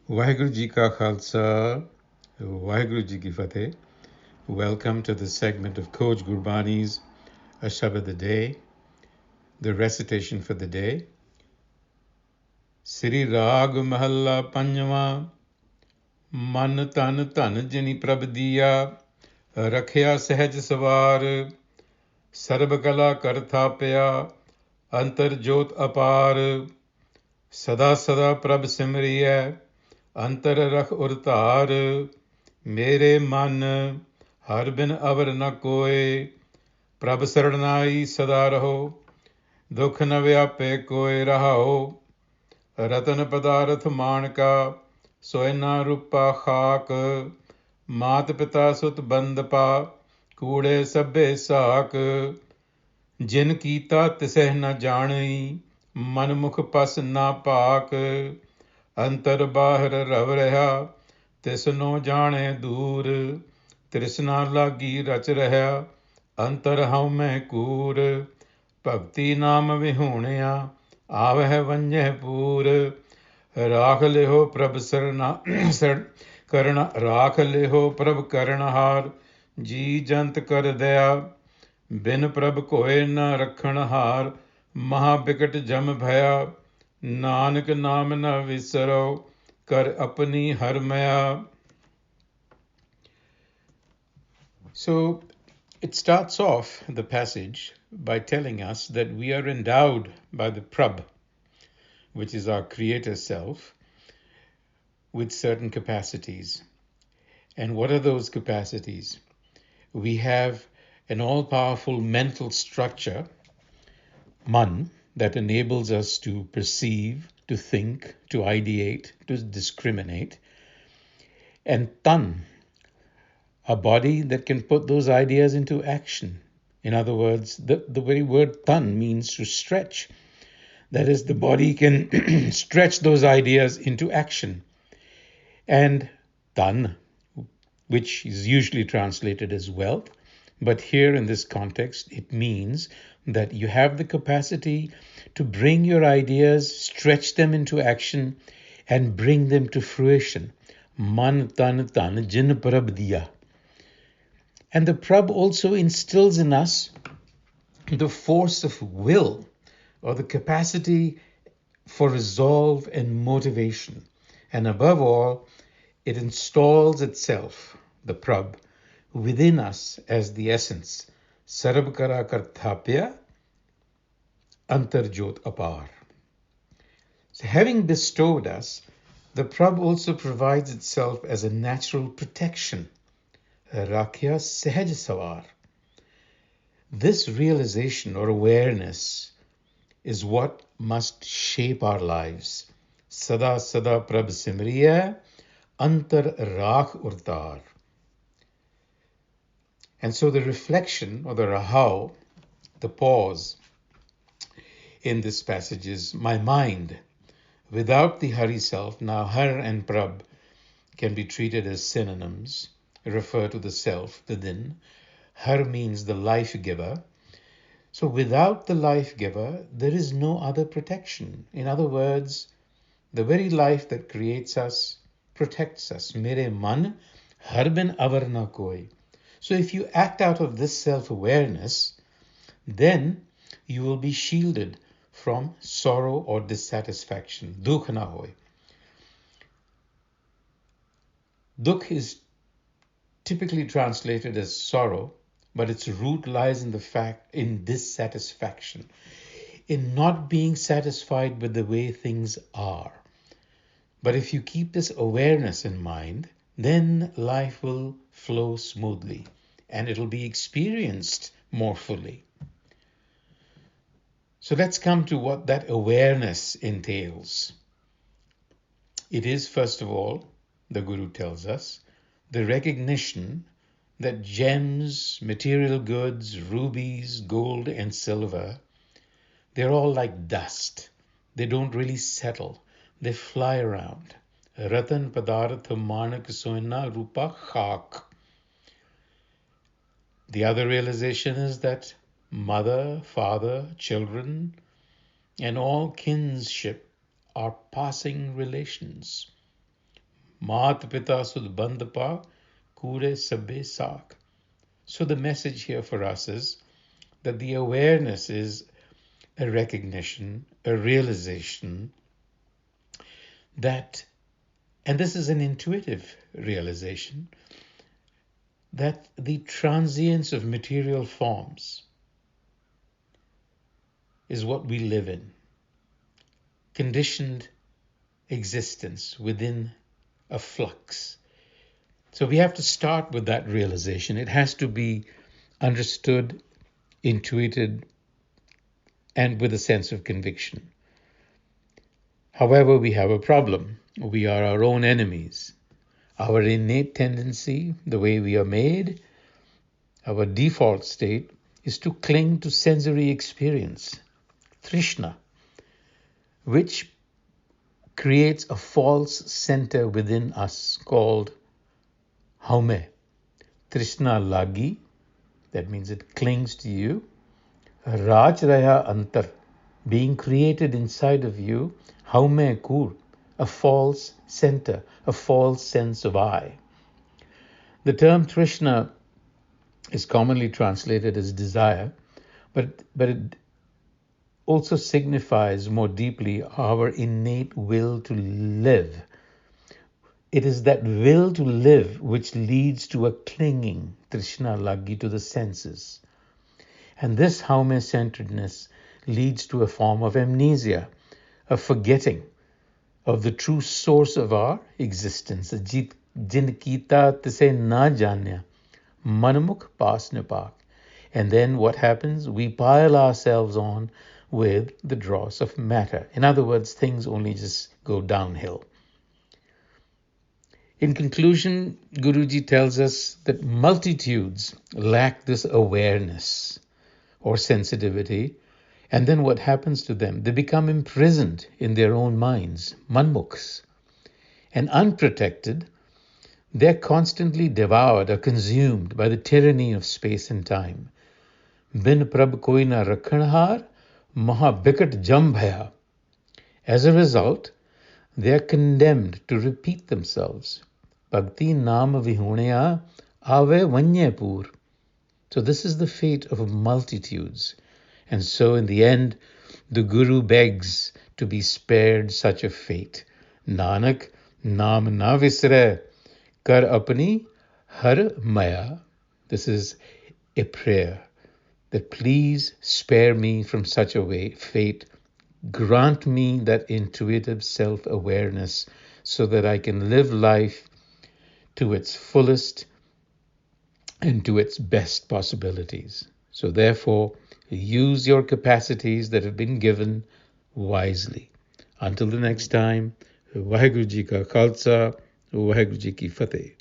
Waheguru Ji Ka Khalsa, Waheguru Ji Ki Fateh. Welcome to the segment of Coach Gurbani's a-sabad-a-day, the recitation for the day. Sri Rag Mahalla Panjwa, Man Tan Dhan Jin Prabh Diya, Rakhya Sahaj Sawar, Sarb Kala Kar Thapya, Antar Jot Apar, Sada Sada Prabh Simriya, Antar Rakh Urtar, Mere Man, हर बिन अवर न कोय, प्रभ सरणाई सदा रहो, दुख न व्यापे कोय रहाओ, रतन पदारथ माणका, सोयना रूपा खाक, मात पिता सुत बंदपा, कूड़े सभे साक, जिन कीता तिसह न जाणई, मन मुख पस ना पाक, अंतर बाहर रव रहा, तिसनो जाने दूर, तृष्णा लागी रच रहा, अंतर हਉ मैं कूर, भगति नाम विहूणिया, आवह वंजह पूर, राख लिहो प्रभ करण राख लिहो प्रभ करणहार, जी जंत कर दया, बिन प्रभ कोय न रखण हार, महा बिकट जम भया, नानक नाम न विसरो, कर अपनी हर मया. So it starts off the passage by telling us that we are endowed by the Prabh, which is our creator self, with certain capacities. And what are those capacities? We have an all-powerful mental structure, man, that enables us to perceive, to think, to ideate, to discriminate, and tan, a body that can put those ideas into action. In other words, the very word tan means to stretch. That is, the body can stretch those ideas into action. And dhan, which is usually translated as wealth, but here in this context, it means that you have the capacity to bring your ideas, stretch them into action, and bring them to fruition. Man tan dhan Jin Prabh Diya. And the Prabh also instills in us the force of will, or the capacity for resolve and motivation. And above all, it installs itself, the Prabh, within us as the essence. Sarab kara karthapya, antarjot apar. So having bestowed us, the Prabh also provides itself as a natural protection. Rakhya sahaj sawar. This realization or awareness is what must shape our lives. Sada sada prabh simriya, antar rakh urtar. And so the reflection or the rahau, the pause in this passage is my mind. Without the Hari self, now Har and Prabh can be treated as synonyms, refer to the self within. Har means the life giver. So without the life giver, there is no other protection. In other words, the very life that creates us protects us. Mere man har bin avar na koi. So if you act out of this self-awareness, then you will be shielded from sorrow or dissatisfaction. Dukh na hoy. Dukh is typically translated as sorrow, but its root lies in dissatisfaction, in not being satisfied with the way things are. But if you keep this awareness in mind, then life will flow smoothly and it'll be experienced more fully. So let's come to what that awareness entails. It is, first of all, the Guru tells us, the recognition that gems, material goods, rubies, gold, and silver, they're all like dust. They don't really settle. They fly around. Ratan padarth manak soina rupa khak. The other realization is that mother, father, children, and all kinship are passing relations. Mat Pita Sud Bandapa Kure Sabbe Sak. So the message here for us is that the awareness is a recognition, a realization that, and this is an intuitive realization, that the transience of material forms is what we live in. Conditioned existence within a flux. So we have to start with that realization. It has to be understood, intuited, and with a sense of conviction. However, we have a problem. We are our own enemies. Our innate tendency, the way we are made, our default state, is to cling to sensory experience, Trishna, which creates a false center within us called Haume. Trishna lagi, that means it clings to you. Raj raya antar, being created inside of you. Haume kur, a false center, a false sense of I. The term Trishna is commonly translated as desire, but it also signifies more deeply our innate will to live. It is that will to live which leads to a clinging, Trishna lagi, to the senses. And this Haume-centeredness leads to a form of amnesia, a forgetting of the true source of our existence. Jin kita tise na janya, manmukh pas napak. And then what happens? We pile ourselves on with the dross of matter. In other words, things only just go downhill. In conclusion, Guruji tells us that multitudes lack this awareness or sensitivity, and then what happens to them? They become imprisoned in their own minds, manmukhs, and unprotected, they're constantly devoured or consumed by the tyranny of space and time. Bin Prabh koi na rakhanhar, maha bikat jam bhaya. As a result, they are condemned to repeat themselves. Bhakti naam vihunaya ave vanyapur. So this is the fate of multitudes. And so in the end, the Guru begs to be spared such a fate. Nanak, naam na visre, kar apni har maya. This is a prayer that please spare me from such a fate. Grant me that intuitive self-awareness so that I can live life to its fullest and to its best possibilities. So therefore, use your capacities that have been given wisely. Until the next time, Vaheguru Ji Ka Khalsa, Vaheguru Ji Ki Fateh.